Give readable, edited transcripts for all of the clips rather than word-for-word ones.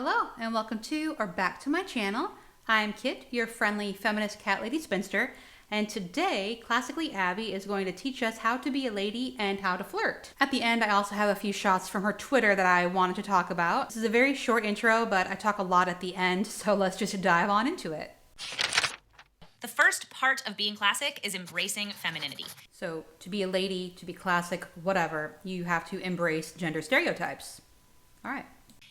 Hello and welcome to or back to my channel. I'm Kit, your friendly feminist cat lady spinster, and today Classically Abby is going to teach us how to be a lady and how to flirt. At the end I also have a few shots from her Twitter that I wanted to talk about. This is a very short intro, but I talk a lot at the end, so let's just dive on into it. The first part of being classic is embracing femininity. So to be a lady, to be classic, whatever, you have to embrace gender stereotypes. All right.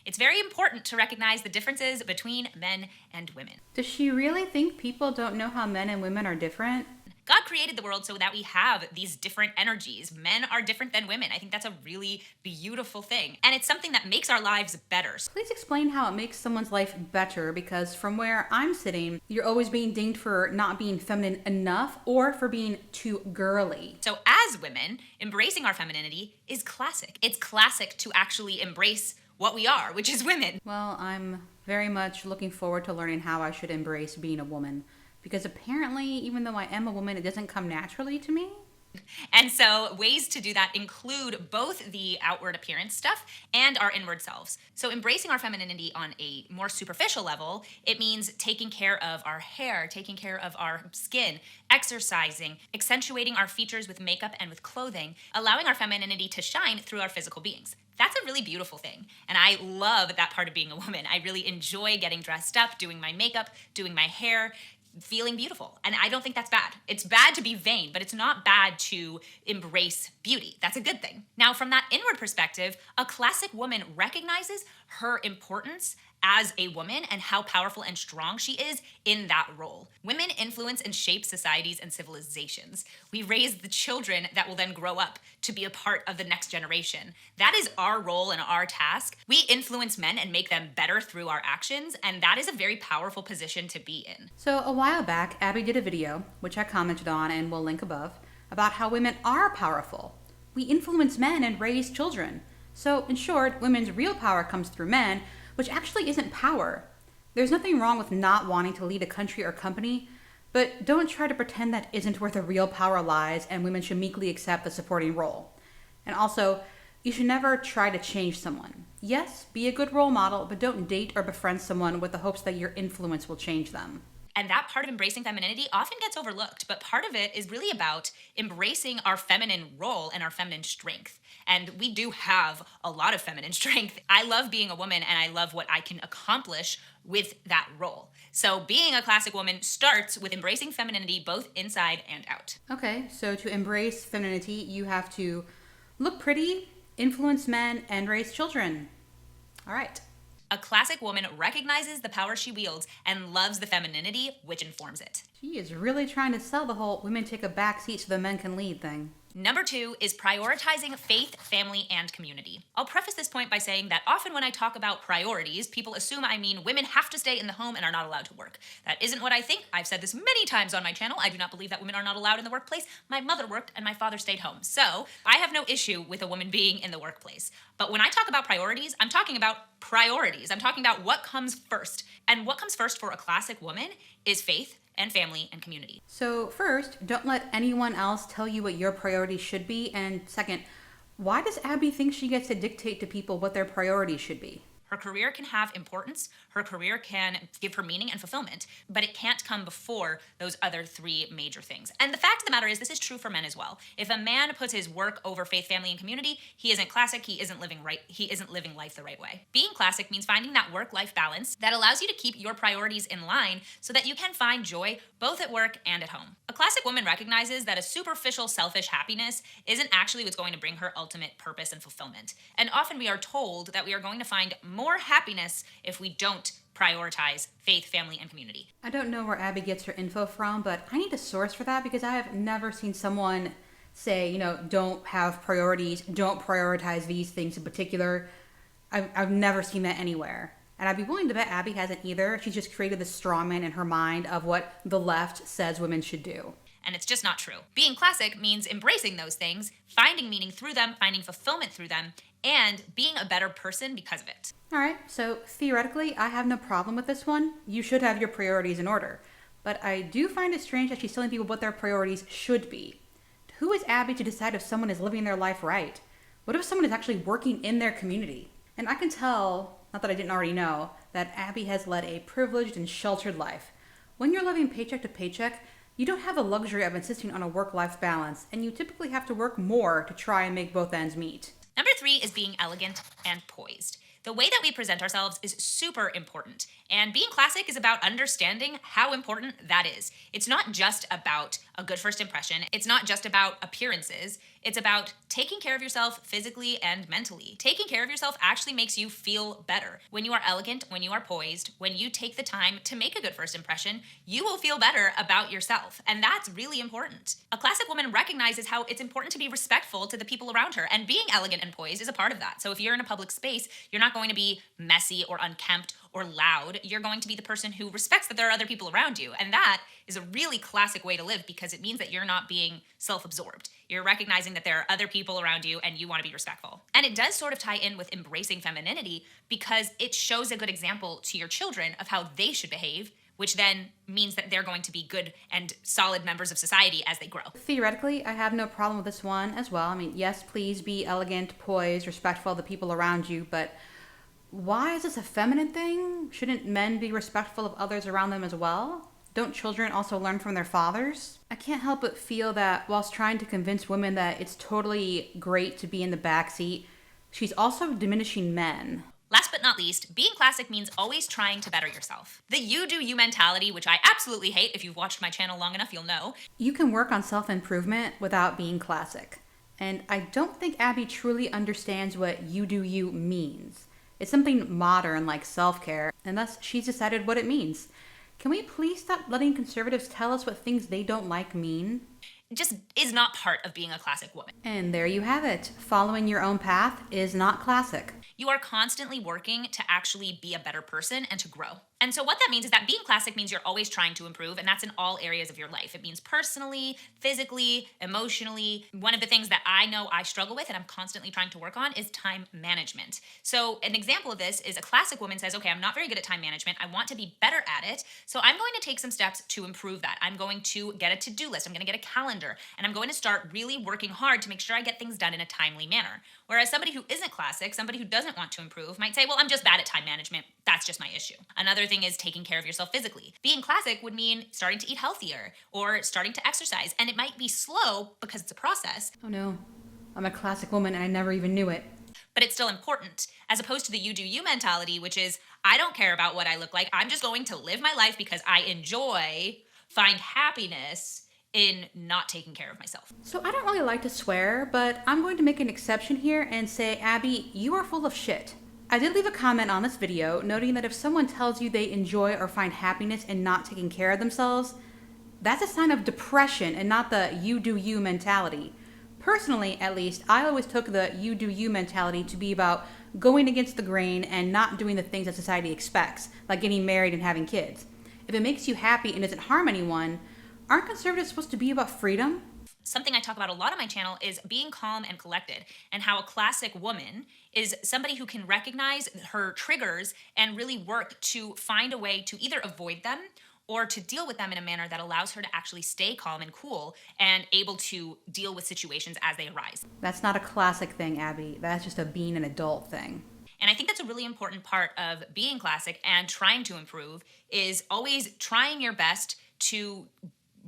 It's very important to recognize the differences between men and women. Does she really think people don't know how men and women are different? God created the world so that we have these different energies. Men are different than women. I think that's a really beautiful thing. And it's something that makes our lives better. Please explain how it makes someone's life better, because from where I'm sitting, you're always being dinged for not being feminine enough or for being too girly. So as women, embracing our femininity is classic. It's classic to actually embrace what we are, which is women. Well, I'm very much looking forward to learning how I should embrace being a woman, because apparently, even though I am a woman, it doesn't come naturally to me. And so ways to do that include both the outward appearance stuff and our inward selves. So embracing our femininity on a more superficial level, it means taking care of our hair, taking care of our skin, exercising, accentuating our features with makeup and with clothing, allowing our femininity to shine through our physical beings. That's a really beautiful thing. And I love that part of being a woman. I really enjoy getting dressed up, doing my makeup, doing my hair, feeling beautiful. And I don't think that's bad. It's bad to be vain, but it's not bad to embrace beauty. That's a good thing. Now, from that inward perspective, a classic woman recognizes her importance as a woman and how powerful and strong she is in that role. Women influence and shape societies and civilizations. We raise the children that will then grow up to be a part of the next generation. That is our role and our task. We influence men and make them better through our actions, and that is a very powerful position to be in. So a while back, Abby did a video, which I commented on and will link above, about how women are powerful. We influence men and raise children. So in short, women's real power comes through men, which actually isn't power. There's nothing wrong with not wanting to lead a country or company, but don't try to pretend that isn't where the real power lies and women should meekly accept the supporting role. And also, you should never try to change someone. Yes, be a good role model, but don't date or befriend someone with the hopes that your influence will change them. And that part of embracing femininity often gets overlooked, but part of it is really about embracing our feminine role and our feminine strength. And we do have a lot of feminine strength. I love being a woman and I love what I can accomplish with that role. So being a classic woman starts with embracing femininity both inside and out. Okay, so to embrace femininity, you have to look pretty, influence men, and raise children. All right. A classic woman recognizes the power she wields and loves the femininity which informs it. She is really trying to sell the whole women take a back seat so the men can lead thing. Number 2 is prioritizing faith, family, and community. I'll preface this point by saying that often when I talk about priorities, people assume I mean women have to stay in the home and are not allowed to work. That isn't what I think. I've said this many times on my channel. I do not believe that women are not allowed in the workplace. My mother worked and my father stayed home. So I have no issue with a woman being in the workplace. But when I talk about priorities, I'm talking about priorities. I'm talking about what comes first. And what comes first for a classic woman is faith, and family and community. So first, don't let anyone else tell you what your priorities should be. And second, why does Abby think she gets to dictate to people what their priorities should be? Her career can have importance, her career can give her meaning and fulfillment, but it can't come before those other 3 major things. And the fact of the matter is, this is true for men as well. If a man puts his work over faith, family, and community, he isn't classic, he isn't living life the right way. Being classic means finding that work-life balance that allows you to keep your priorities in line so that you can find joy both at work and at home. A classic woman recognizes that a superficial, selfish happiness isn't actually what's going to bring her ultimate purpose and fulfillment. And often we are told that we are going to find more happiness if we don't prioritize faith, family, and community. I don't know where Abby gets her info from, but I need a source for that, because I have never seen someone say, don't have priorities, don't prioritize these things in particular. I've never seen that anywhere. And I'd be willing to bet Abby hasn't either. She's just created this straw man in her mind of what the left says women should do. And it's just not true. Being classic means embracing those things, finding meaning through them, finding fulfillment through them, and being a better person because of it. All right, so theoretically, I have no problem with this one. You should have your priorities in order. But I do find it strange that she's telling people what their priorities should be. Who is Abby to decide if someone is living their life right? What if someone is actually working in their community? And I can tell, not that I didn't already know, that Abby has led a privileged and sheltered life. When you're living paycheck to paycheck, you don't have the luxury of insisting on a work-life balance, and you typically have to work more to try and make both ends meet. Number 3 is being elegant and poised. The way that we present ourselves is super important, and being classic is about understanding how important that is. It's not just about a good first impression. It's not just about appearances. It's about taking care of yourself physically and mentally. Taking care of yourself actually makes you feel better. When you are elegant, when you are poised, when you take the time to make a good first impression, you will feel better about yourself. And that's really important. A classic woman recognizes how it's important to be respectful to the people around her, and being elegant and poised is a part of that. So if you're in a public space, you're not going to be messy or unkempt or loud. You're going to be the person who respects that there are other people around you. And that is a really classic way to live, because it means that you're not being self-absorbed. You're recognizing that there are other people around you and you want to be respectful. And it does sort of tie in with embracing femininity, because it shows a good example to your children of how they should behave, which then means that they're going to be good and solid members of society as they grow. Theoretically, I have no problem with this one as well. I mean, yes, please be elegant, poised, respectful of the people around you, but why is this a feminine thing? Shouldn't men be respectful of others around them as well? Don't children also learn from their fathers? I can't help but feel that whilst trying to convince women that it's totally great to be in the backseat, she's also diminishing men. Last but not least, being classic means always trying to better yourself. The you do you mentality, which I absolutely hate. If you've watched my channel long enough, you'll know. You can work on self-improvement without being classic. And I don't think Abby truly understands what you do you means. It's something modern like self-care, and thus she's decided what it means. Can we please stop letting conservatives tell us what things they don't like mean? Just is not part of being a classic woman. And there you have it. Following your own path is not classic. You are constantly working to actually be a better person and to grow. And so what that means is that being classic means you're always trying to improve, and that's in all areas of your life. It means personally, physically, emotionally. One of the things that I know I struggle with and I'm constantly trying to work on is time management. So an example of this is a classic woman says, okay, I'm not very good at time management. I want to be better at it. So I'm going to take some steps to improve that. I'm going to get a to-do list. I'm going to get a calendar, and I'm going to start really working hard to make sure I get things done in a timely manner. Whereas somebody who isn't classic, somebody who doesn't want to improve, might say, well, I'm just bad at time management. That's just my issue. Another thing is taking care of yourself physically. Being classic would mean starting to eat healthier or starting to exercise. And it might be slow because it's a process. Oh no, I'm a classic woman and I never even knew it. But it's still important, as opposed to the you do you mentality, which is, I don't care about what I look like. I'm just going to live my life because I find happiness in not taking care of myself. So I don't really like to swear, but I'm going to make an exception here and say, Abby, you are full of shit. I did leave a comment on this video noting that if someone tells you they enjoy or find happiness in not taking care of themselves, that's a sign of depression and not the you do you mentality. Personally, at least, I always took the you do you mentality to be about going against the grain and not doing the things that society expects, like getting married and having kids. If it makes you happy and doesn't harm anyone, aren't conservatives supposed to be about freedom? Something I talk about a lot on my channel is being calm and collected, and how a classic woman is somebody who can recognize her triggers and really work to find a way to either avoid them or to deal with them in a manner that allows her to actually stay calm and cool and able to deal with situations as they arise. That's not a classic thing, Abby. That's just a being an adult thing. And I think that's a really important part of being classic and trying to improve, is always trying your best to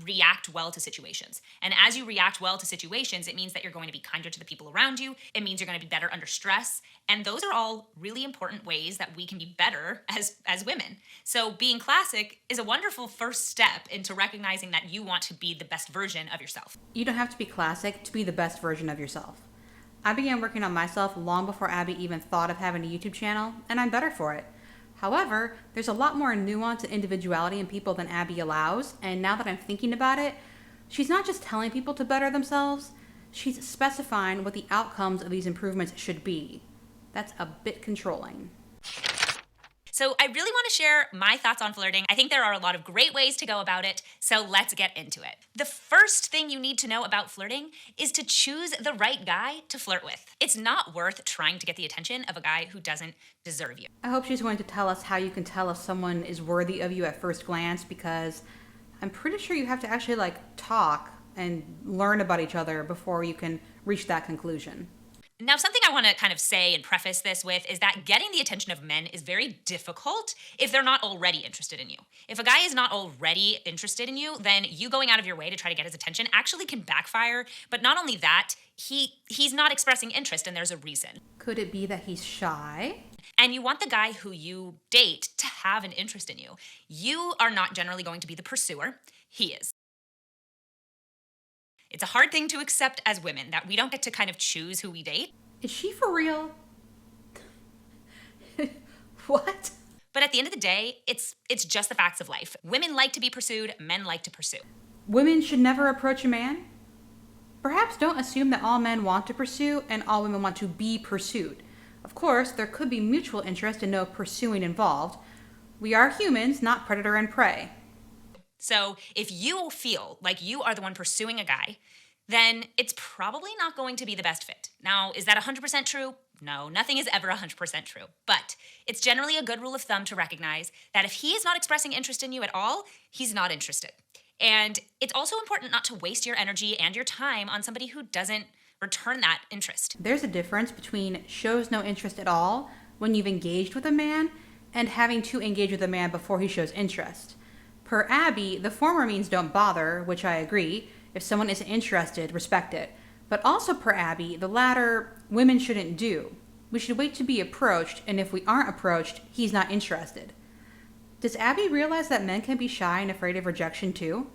react well to situations. And as you react well to situations, it means that you're going to be kinder to the people around you. It means you're going to be better under stress. And those are all really important ways that we can be better as women. So being classic is a wonderful first step into recognizing that you want to be the best version of yourself. You don't have to be classic to be the best version of yourself. I began working on myself long before Abby even thought of having a YouTube channel, and I'm better for it. However, there's a lot more nuance and individuality in people than Abby allows, and now that I'm thinking about it, she's not just telling people to better themselves, she's specifying what the outcomes of these improvements should be. That's a bit controlling. So I really want to share my thoughts on flirting. I think there are a lot of great ways to go about it, so let's get into it. The first thing you need to know about flirting is to choose the right guy to flirt with. It's not worth trying to get the attention of a guy who doesn't deserve you. I hope she's going to tell us how you can tell if someone is worthy of you at first glance, because I'm pretty sure you have to actually talk and learn about each other before you can reach that conclusion. Now, something I want to kind of say and preface this with is that getting the attention of men is very difficult if they're not already interested in you. If a guy is not already interested in you, then you going out of your way to try to get his attention actually can backfire. But not only that, he's not expressing interest, and there's a reason. Could it be that he's shy? And you want the guy who you date to have an interest in you. You are not generally going to be the pursuer. He is. It's a hard thing to accept as women that we don't get to kind of choose who we date. Is she for real? What? But at the end of the day, it's just the facts of life. Women like to be pursued, men like to pursue. Women should never approach a man? Perhaps don't assume that all men want to pursue and all women want to be pursued. Of course, there could be mutual interest and no pursuing involved. We are humans, not predator and prey. So if you feel like you are the one pursuing a guy, then it's probably not going to be the best fit. Now, is that 100% true? No, nothing is ever 100% true. But it's generally a good rule of thumb to recognize that if he is not expressing interest in you at all, he's not interested. And it's also important not to waste your energy and your time on somebody who doesn't return that interest. There's a difference between shows no interest at all when you've engaged with a man and having to engage with a man before he shows interest. Per Abby, the former means don't bother, which I agree. If someone isn't interested, respect it. But also per Abby, the latter, women shouldn't do. We should wait to be approached, and if we aren't approached, he's not interested. Does Abby realize that men can be shy and afraid of rejection too?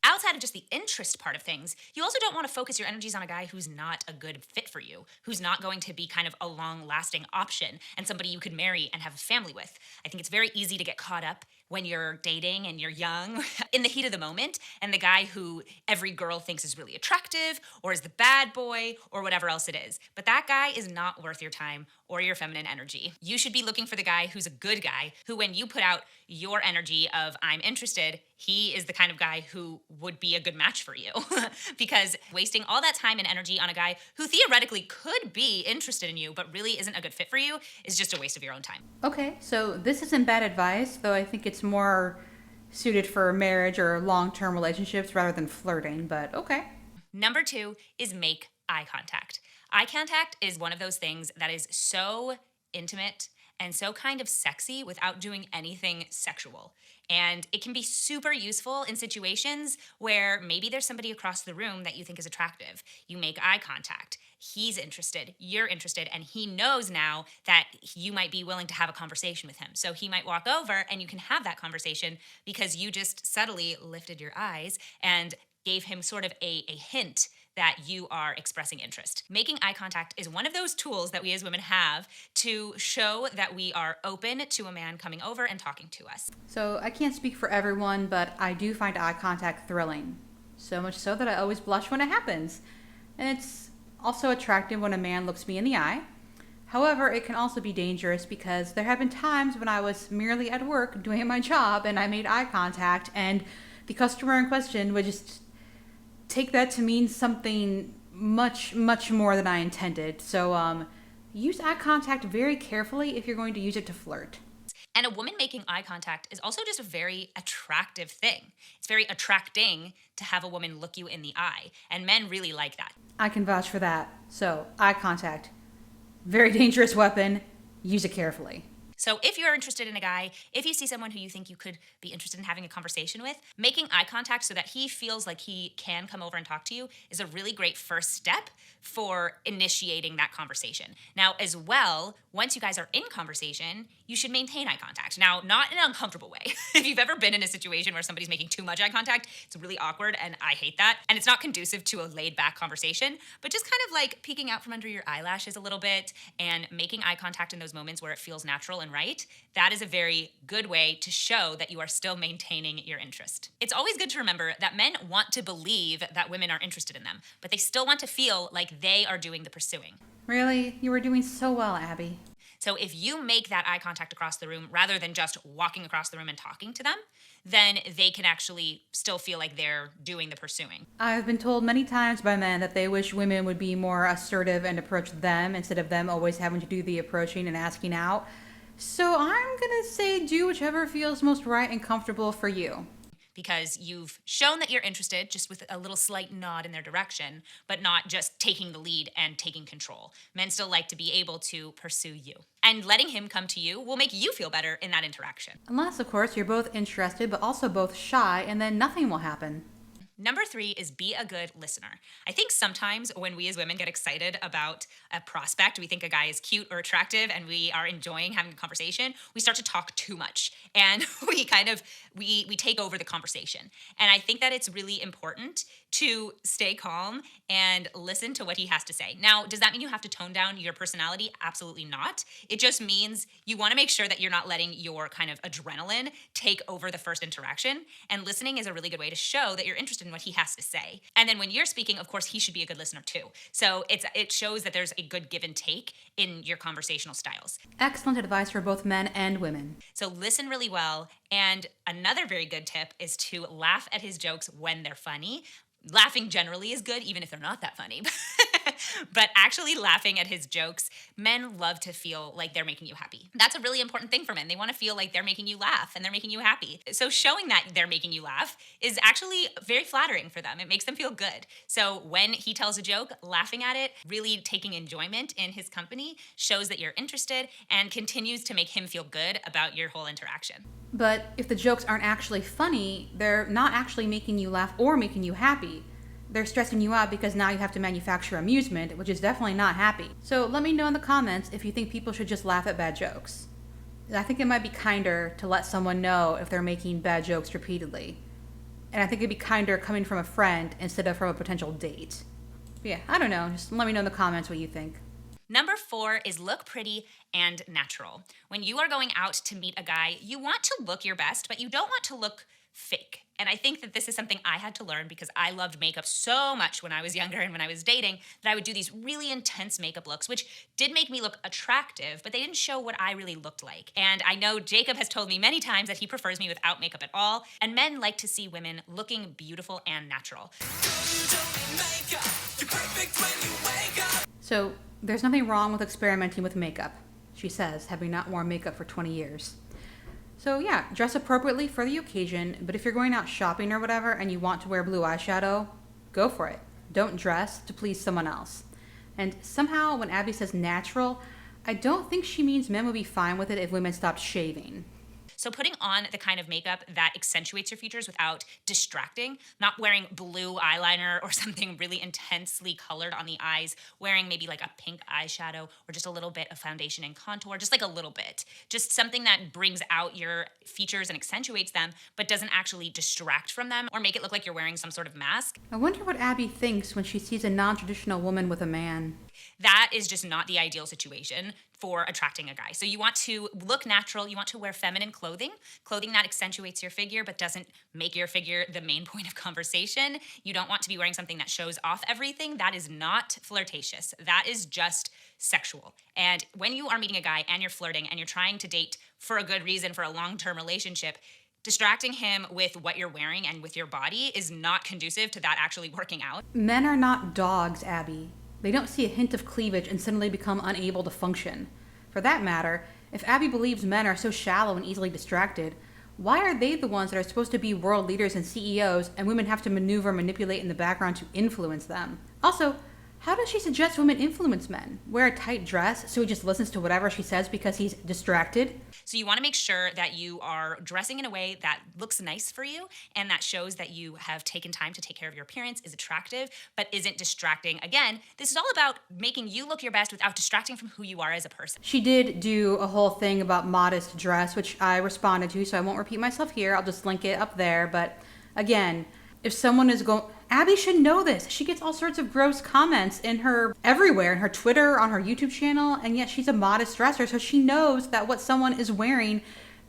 Outside of just the interest part of things, you also don't want to focus your energies on a guy who's not a good fit for you, who's not going to be kind of a long-lasting option and somebody you could marry and have a family with. I think it's very easy to get caught up when you're dating and you're young in the heat of the moment, and the guy who every girl thinks is really attractive or is the bad boy or whatever else it is. But that guy is not worth your time or your feminine energy. You should be looking for the guy who's a good guy, who when you put out your energy of I'm interested, he is the kind of guy who would be a good match for you. Because wasting all that time and energy on a guy who theoretically could be interested in you but really isn't a good fit for you is just a waste of your own time. Okay, so this isn't bad advice, though I think it's more suited for marriage or long-term relationships rather than flirting, but okay. Number 2 is make eye contact. Eye contact is one of those things that is so intimate and so kind of sexy without doing anything sexual. And it can be super useful in situations where maybe there's somebody across the room that you think is attractive. You make eye contact. He's interested, you're interested, and he knows now that you might be willing to have a conversation with him. So he might walk over and you can have that conversation because you just subtly lifted your eyes and gave him sort of a hint that you are expressing interest. Making eye contact is one of those tools that we as women have to show that we are open to a man coming over and talking to us. So I can't speak for everyone, but I do find eye contact thrilling. So much so that I always blush when it happens. And it's also attractive when a man looks me in the eye. However, it can also be dangerous because there have been times when I was merely at work doing my job and I made eye contact and the customer in question would just take that to mean something much, much more than I intended. So use eye contact very carefully if you're going to use it to flirt. And a woman making eye contact is also just a very attractive thing. It's very attracting to have a woman look you in the eye, and men really like that. I can vouch for that. So eye contact, very dangerous weapon. Use it carefully. So if you're interested in a guy, if you see someone who you think you could be interested in having a conversation with, making eye contact so that he feels like he can come over and talk to you is a really great first step for initiating that conversation. Now, as well, once you guys are in conversation, you should maintain eye contact. Now, not in an uncomfortable way. If you've ever been in a situation where somebody's making too much eye contact, it's really awkward and I hate that. And it's not conducive to a laid back conversation, but just kind of like peeking out from under your eyelashes a little bit and making eye contact in those moments where it feels natural and right. That is a very good way to show that you are still maintaining your interest. It's always good to remember that men want to believe that women are interested in them, but they still want to feel like they are doing the pursuing. Really? You were doing so well, Abby. So if you make that eye contact across the room rather than just walking across the room and talking to them, then they can actually still feel like they're doing the pursuing. I've been told many times by men that they wish women would be more assertive and approach them instead of them always having to do the approaching and asking out. So I'm gonna say do whichever feels most right and comfortable for you. because you've shown that you're interested just with a little slight nod in their direction, but not just taking the lead and taking control. Men still like to be able to pursue you. And letting him come to you will make you feel better in that interaction. Unless, of course, you're both interested but also both shy, and then nothing will happen. Number 3 is be a good listener. I think sometimes when we as women get excited about a prospect, we think a guy is cute or attractive and we are enjoying having a conversation, we start to talk too much and we take over the conversation. And I think that it's really important to stay calm and listen to what he has to say. Now, does that mean you have to tone down your personality? Absolutely not. It just means you want to make sure that you're not letting your kind of adrenaline take over the first interaction. And listening is a really good way to show that you're interested in what he has to say. And then when you're speaking, of course, he should be a good listener too. So it shows that there's a good give and take in your conversational styles. Excellent advice for both men and women. So listen really well. And another very good tip is to laugh at his jokes when they're funny. Laughing generally is good, even if they're not that funny. But actually laughing at his jokes, men love to feel like they're making you happy. That's a really important thing for men. They want to feel like they're making you laugh and they're making you happy. So showing that they're making you laugh is actually very flattering for them. It makes them feel good. So when he tells a joke, laughing at it, really taking enjoyment in his company shows that you're interested and continues to make him feel good about your whole interaction. But if the jokes aren't actually funny, they're not actually making you laugh or making you happy. They're stressing you out because now you have to manufacture amusement, which is definitely not happy. So let me know in the comments if you think people should just laugh at bad jokes. I think it might be kinder to let someone know if they're making bad jokes repeatedly. And I think it'd be kinder coming from a friend instead of from a potential date. But yeah, I don't know. Just let me know in the comments what you think. Number 4 is look pretty and natural. When you are going out to meet a guy, you want to look your best, but you don't want to look fake. And I think that this is something I had to learn because I loved makeup so much when I was younger and when I was dating that I would do these really intense makeup looks, which did make me look attractive, but they didn't show what I really looked like. And I know Jacob has told me many times that he prefers me without makeup at all, and men like to see women looking beautiful and natural. So there's nothing wrong with experimenting with makeup, she says, having not worn makeup for 20 years. So yeah, dress appropriately for the occasion, but if you're going out shopping or whatever and you want to wear blue eyeshadow, go for it. Don't dress to please someone else. And somehow when Abby says natural, I don't think she means men would be fine with it if women stopped shaving. So putting on the kind of makeup that accentuates your features without distracting, not wearing blue eyeliner or something really intensely colored on the eyes, wearing maybe like a pink eyeshadow or just a little bit of foundation and contour, just like a little bit. Just something that brings out your features and accentuates them, but doesn't actually distract from them or make it look like you're wearing some sort of mask. I wonder what Abby thinks when she sees a non-traditional woman with a man. That is just not the ideal situation for attracting a guy. So you want to look natural. You want to wear feminine clothing that accentuates your figure but doesn't make your figure the main point of conversation. You don't want to be wearing something that shows off everything. That is not flirtatious. That is just sexual. And when you are meeting a guy and you're flirting and you're trying to date for a good reason, for a long-term relationship, distracting him with what you're wearing and with your body is not conducive to that actually working out. Men are not dogs, Abby. They don't see a hint of cleavage and suddenly become unable to function. For that matter, if Abby believes men are so shallow and easily distracted, why are they the ones that are supposed to be world leaders and CEOs and women have to maneuver and manipulate in the background to influence them? Also, how does she suggest women influence men? Wear a tight dress so he just listens to whatever she says because he's distracted? So you want to make sure that you are dressing in a way that looks nice for you and that shows that you have taken time to take care of your appearance, is attractive, but isn't distracting. Again, this is all about making you look your best without distracting from who you are as a person. She did do a whole thing about modest dress, which I responded to, so I won't repeat myself here. I'll just link it up there. But again, if someone is going... Abby should know this. She gets all sorts of gross comments in her everywhere, in her Twitter, on her YouTube channel, and yet she's a modest dresser, so she knows that what someone is wearing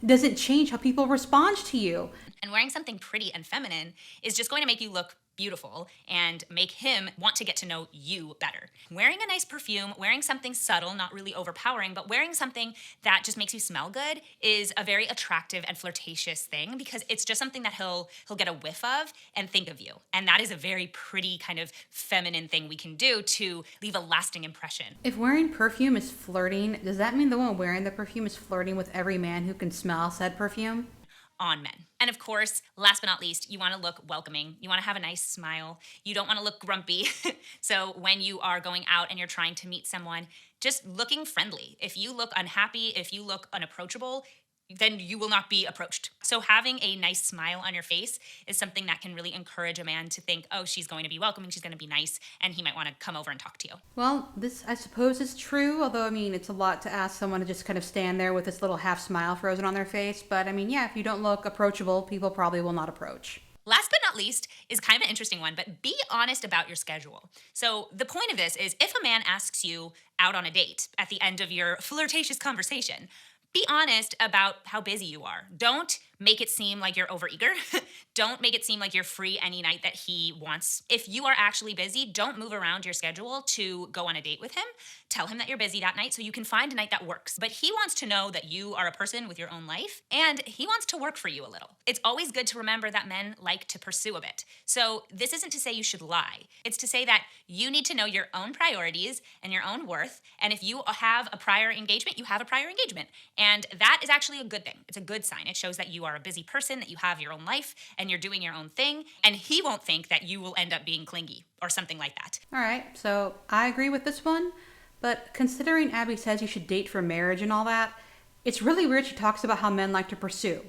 doesn't change how people respond to you. And wearing something pretty and feminine is just going to make you look beautiful and make him want to get to know you better. Wearing a nice perfume, wearing something subtle, not really overpowering, but wearing something that just makes you smell good is a very attractive and flirtatious thing because it's just something that he'll get a whiff of and think of you. And that is a very pretty kind of feminine thing we can do to leave a lasting impression. If wearing perfume is flirting, does that mean the one wearing the perfume is flirting with every man who can smell said perfume? on men. And of course, last but not least, you want to look welcoming. You want to have a nice smile. You don't want to look grumpy. So when you are going out and you're trying to meet someone, just looking friendly. If you look unhappy, if you look unapproachable, then you will not be approached. So having a nice smile on your face is something that can really encourage a man to think, oh, she's going to be welcoming, she's going to be nice, and he might want to come over and talk to you. Well, this, I suppose, is true, although, I mean, it's a lot to ask someone to just kind of stand there with this little half smile frozen on their face. But, I mean, yeah, if you don't look approachable, people probably will not approach. Last but not least is kind of an interesting one, but be honest about your schedule. So the point of this is if a man asks you out on a date at the end of your flirtatious conversation, be honest about how busy you are. Don't make it seem like you're overeager. Don't make it seem like you're free any night that he wants. If you are actually busy, don't move around your schedule to go on a date with him. Tell him that you're busy that night so you can find a night that works. But he wants to know that you are a person with your own life and he wants to work for you a little. It's always good to remember that men like to pursue a bit. So this isn't to say you should lie. It's to say that you need to know your own priorities and your own worth. And if you have a prior engagement, you have a prior engagement. And that is actually a good thing. It's a good sign. It shows that you are a busy person, that you have your own life and you're doing your own thing. And he won't think that you will end up being clingy or something like that. All right, so I agree with this one. But considering Abby says you should date for marriage and all that, it's really weird she talks about how men like to pursue.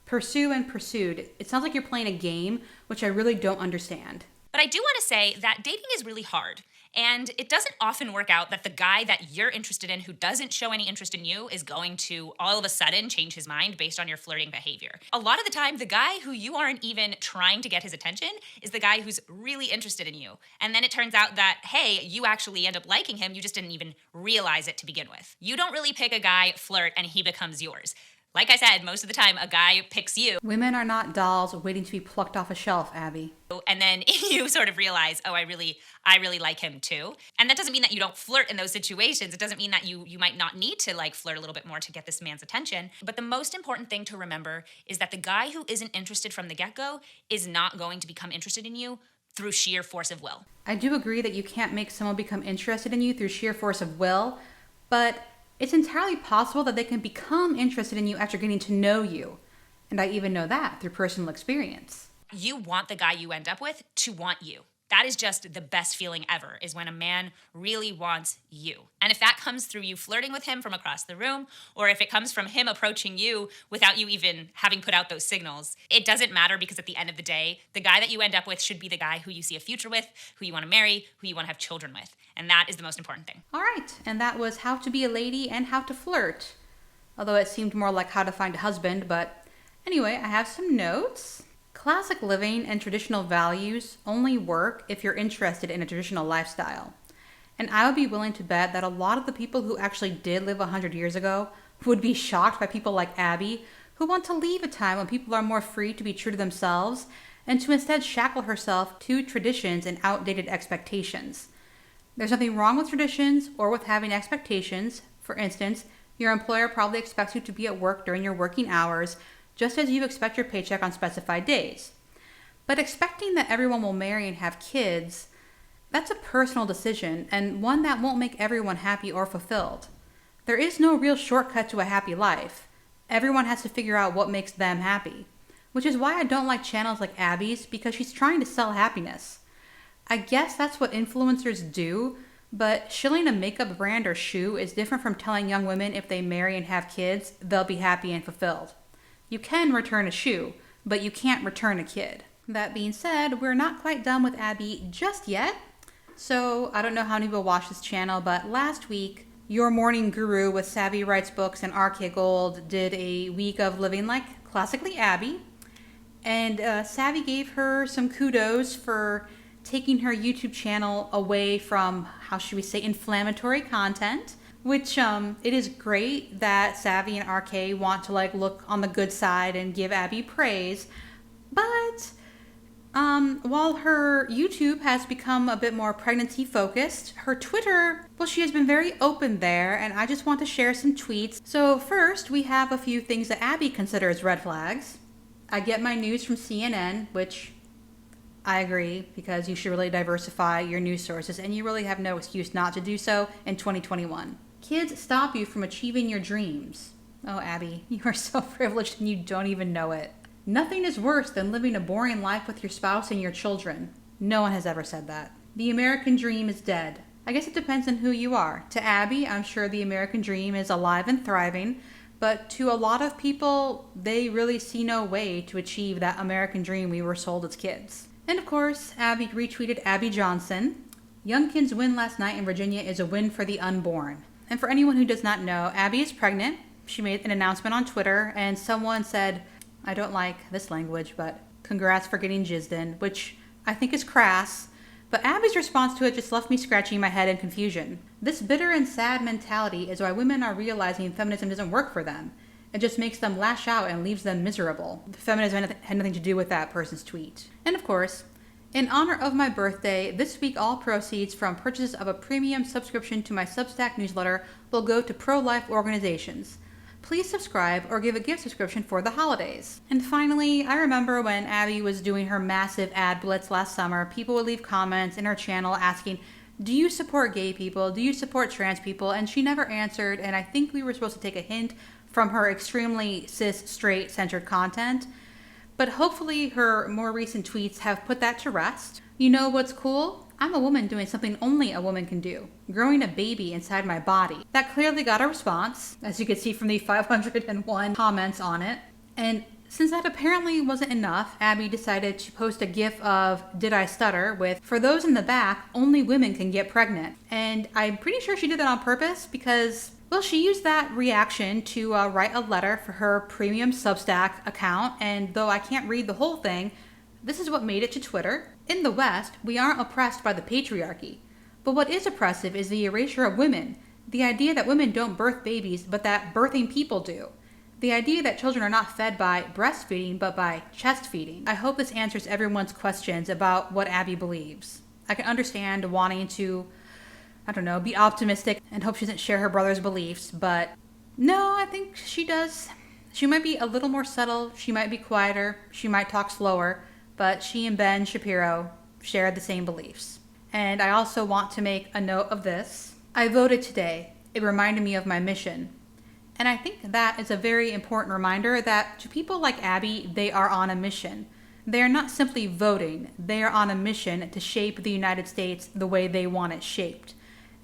Pursue and pursued. It sounds like you're playing a game, which I really don't understand. But I do want to say that dating is really hard. And it doesn't often work out that the guy that you're interested in who doesn't show any interest in you is going to all of a sudden change his mind based on your flirting behavior. A lot of the time, the guy who you aren't even trying to get his attention is the guy who's really interested in you. And then it turns out that, hey, you actually end up liking him. You just didn't even realize it to begin with. You don't really pick a guy, flirt, and he becomes yours. Like I said, most of the time, a guy picks you. Women are not dolls waiting to be plucked off a shelf, Abby. And then you sort of realize, oh, I really like him too. And that doesn't mean that you don't flirt in those situations. It doesn't mean that you might not need to like flirt a little bit more to get this man's attention. But the most important thing to remember is that the guy who isn't interested from the get-go is not going to become interested in you through sheer force of will. I do agree that you can't make someone become interested in you through sheer force of will, but it's entirely possible that they can become interested in you after getting to know you. And I even know that through personal experience. You want the guy you end up with to want you. That is just the best feeling ever, is when a man really wants you. And if that comes through you flirting with him from across the room, or if it comes from him approaching you without you even having put out those signals, it doesn't matter, because at the end of the day, the guy that you end up with should be the guy who you see a future with, who you want to marry, who you want to have children with. And that is the most important thing. All right, and that was how to be a lady and how to flirt. Although it seemed more like how to find a husband, but anyway, I have some notes. Classic living and traditional values only work if you're interested in a traditional lifestyle. And I would be willing to bet that a lot of the people who actually did live 100 years ago would be shocked by people like Abby, who want to leave a time when people are more free to be true to themselves and to instead shackle herself to traditions and outdated expectations. There's nothing wrong with traditions or with having expectations. For instance, your employer probably expects you to be at work during your working hours, just as you expect your paycheck on specified days. But expecting that everyone will marry and have kids, that's a personal decision, and one that won't make everyone happy or fulfilled. There is no real shortcut to a happy life. Everyone has to figure out what makes them happy, which is why I don't like channels like Abby's, because she's trying to sell happiness. I guess that's what influencers do, but shilling a makeup brand or shoe is different from telling young women if they marry and have kids, they'll be happy and fulfilled. You can return a shoe, but you can't return a kid. That being said, we're not quite done with Abby just yet. So I don't know how many people watch this channel, but last week, Your Morning Guru with Savvy Writes Books and RK Gold did a week of living like classically Abby. And Savvy gave her some kudos for taking her YouTube channel away from, how should we say, inflammatory content. Which it is great that Savvy and RK want to like look on the good side and give Abby praise. But while her YouTube has become a bit more pregnancy focused, her Twitter, well, she has been very open there, and I just want to share some tweets. So first, we have a few things that Abby considers red flags. I get my news from CNN, which I agree, because you should really diversify your news sources, and you really have no excuse not to do so in 2021. Kids stop you from achieving your dreams. Oh, Abby, you are so privileged and you don't even know it. Nothing is worse than living a boring life with your spouse and your children. No one has ever said that. The American dream is dead. I guess it depends on who you are. To Abby, I'm sure the American dream is alive and thriving, but to a lot of people, they really see no way to achieve that American dream we were sold as kids. And of course, Abby retweeted Abby Johnson. Youngkin's win last night in Virginia is a win for the unborn. And for anyone who does not know, Abby is pregnant. She made an announcement on Twitter, and someone said, I don't like this language, but congrats for getting jizzed in, which I think is crass. But Abby's response to it just left me scratching my head in confusion. This bitter and sad mentality is why women are realizing feminism doesn't work for them. It just makes them lash out and leaves them miserable. Feminism had nothing to do with that person's tweet. And of course, in honor of my birthday, this week all proceeds from purchases of a premium subscription to my Substack newsletter will go to pro-life organizations. Please subscribe or give a gift subscription for the holidays. And finally, I remember when Abby was doing her massive ad blitz last summer, people would leave comments in her channel asking, do you support gay people? Do you support trans people? And she never answered, and I think we were supposed to take a hint from her extremely cis, straight-centered content. But hopefully her more recent tweets have put that to rest. You know what's cool? I'm a woman doing something only a woman can do, growing a baby inside my body. That clearly got a response, as you can see from the 501 comments on it. And since that apparently wasn't enough, Abby decided to post a gif of Did I Stutter with, for those in the back, only women can get pregnant. And I'm pretty sure she did that on purpose because, well, she used that reaction to write a letter for her premium Substack account. And though I can't read the whole thing, this is what made it to Twitter. In the West, we aren't oppressed by the patriarchy. But what is oppressive is the erasure of women. The idea that women don't birth babies, but that birthing people do. The idea that children are not fed by breastfeeding, but by chest feeding. I hope this answers everyone's questions about what Abby believes. I can understand wanting to, be optimistic and hope she doesn't share her brother's beliefs, but no, I think she does. She might be a little more subtle, she might be quieter, she might talk slower, but she and Ben Shapiro share the same beliefs. And I also want to make a note of this. I voted today. It reminded me of my mission. And I think that is a very important reminder that to people like Abby, they are on a mission. They are not simply voting. They are on a mission to shape the United States the way they want it shaped.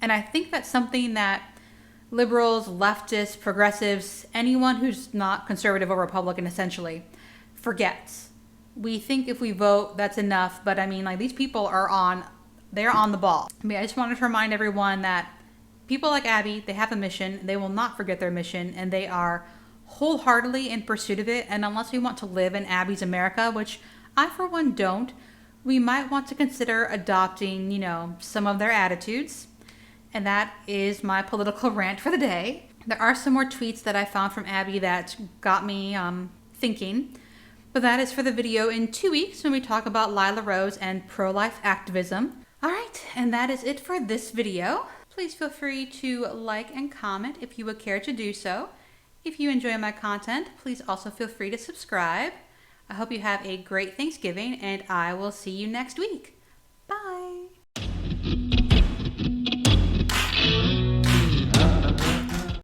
And I think that's something that liberals, leftists, progressives, anyone who's not conservative or Republican essentially, forgets. We think if we vote, that's enough. But these people they're on the ball. I just wanted to remind everyone that people like Abby, they have a mission. They will not forget their mission, and they are wholeheartedly in pursuit of it. And unless we want to live in Abby's America, which I for one don't, we might want to consider adopting, some of their attitudes. And that is my political rant for the day. There are some more tweets that I found from Abby that got me thinking. But that is for the video in 2 weeks when we talk about Lila Rose and pro-life activism. All right, and that is it for this video. Please feel free to like and comment if you would care to do so. If you enjoy my content, please also feel free to subscribe. I hope you have a great Thanksgiving, and I will see you next week.